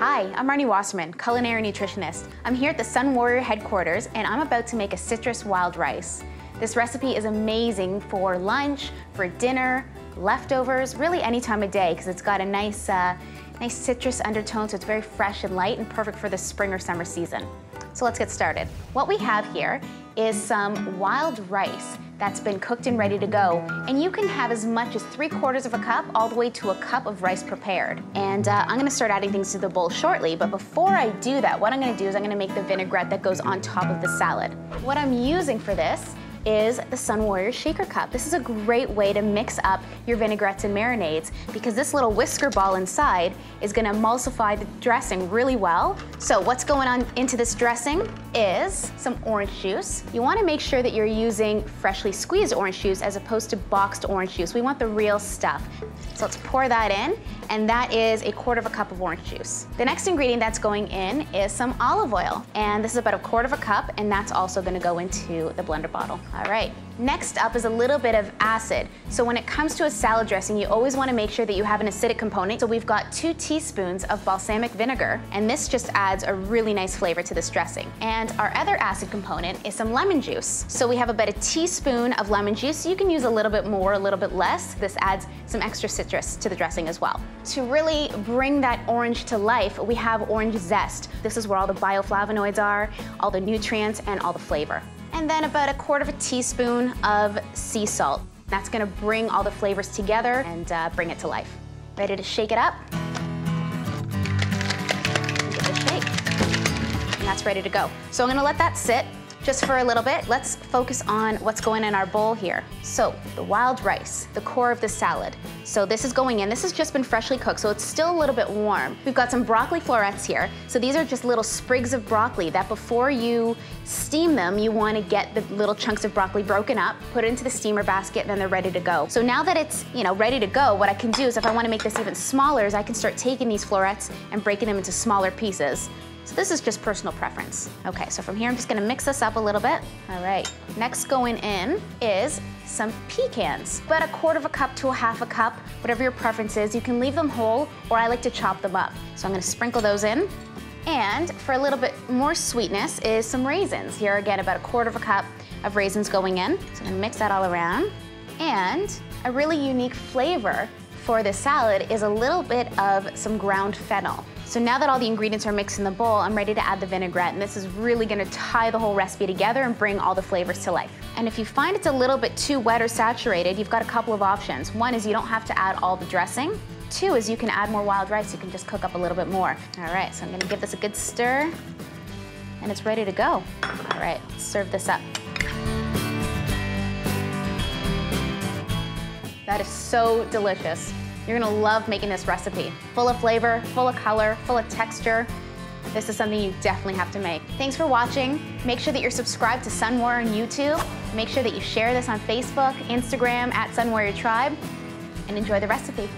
Hi, I'm Marni Wasserman, culinary nutritionist. I'm here at the Sunwarrior headquarters and I'm about to make a citrus wild rice. This recipe is amazing for lunch, for dinner, leftovers, really any time of day because it's got a nice citrus undertone, so it's very fresh and light and perfect for the spring or summer season. So let's get started. What we have here is some wild rice that's been cooked and ready to go. And you can have as much as 3/4 of a cup all the way to a cup of rice prepared. And I'm gonna start adding things to the bowl shortly, but before I do that, what I'm gonna do is I'm gonna make the vinaigrette that goes on top of the salad. What I'm using for this is the Sunwarrior shaker cup. This is a great way to mix up your vinaigrettes and marinades because this little whisker ball inside is gonna emulsify the dressing really well. So what's going on into this dressing is some orange juice. You wanna make sure that you're using freshly squeezed orange juice as opposed to boxed orange juice. We want the real stuff. So let's pour that in, and that is 1/4 cup of orange juice. The next ingredient that's going in is some olive oil, and this is about 1/4 cup, and that's also gonna go into the blender bottle. All right, next up is a little bit of acid. So when it comes to a salad dressing, you always wanna make sure that you have an acidic component. So we've got 2 teaspoons of balsamic vinegar, and this just adds a really nice flavor to this dressing. And our other acid component is some lemon juice. So we have about 1 teaspoon of lemon juice. You can use a little bit more, a little bit less. This adds some extra citrus to the dressing as well. To really bring that orange to life, we have orange zest. This is where all the bioflavonoids are, all the nutrients, and all the flavor. And then about 1/4 teaspoon of sea salt. That's gonna bring all the flavors together and bring it to life. Ready to shake it up? Give it a shake. And that's ready to go. So I'm gonna let that sit just for a little bit. Let's focus on what's going in our bowl here. So the wild rice, the core of the salad. So this is going in. This has just been freshly cooked, so it's still a little bit warm. We've got some broccoli florets here. So these are just little sprigs of broccoli that before you steam them, you wanna get the little chunks of broccoli broken up, put it into the steamer basket, and then they're ready to go. So now that it's ready to go, what I can do is if I wanna make this even smaller is I can start taking these florets and breaking them into smaller pieces. So this is just personal preference. Okay, so from here I'm just gonna mix this up a little bit. All right, next going in is some pecans. About 1/4 cup to 1/2 cup, whatever your preference is. You can leave them whole, or I like to chop them up. So I'm gonna sprinkle those in. And for a little bit more sweetness is some raisins. Here again, about 1/4 cup of raisins going in. So I'm gonna mix that all around. And a really unique flavor for this salad is a little bit of some ground fennel. So now that all the ingredients are mixed in the bowl, I'm ready to add the vinaigrette, and this is really gonna tie the whole recipe together and bring all the flavors to life. And if you find it's a little bit too wet or saturated, you've got a couple of options. One is you don't have to add all the dressing. 2 is you can add more wild rice. You can just cook up a little bit more. All right, so I'm gonna give this a good stir, and it's ready to go. All right, let's serve this up. That is so delicious. You're gonna love making this recipe. Full of flavor, full of color, full of texture. This is something you definitely have to make. Thanks for watching. Make sure that you're subscribed to Sunwarrior on YouTube. Make sure that you share this on Facebook, Instagram, @Sunwarrior Tribe, and enjoy the recipe.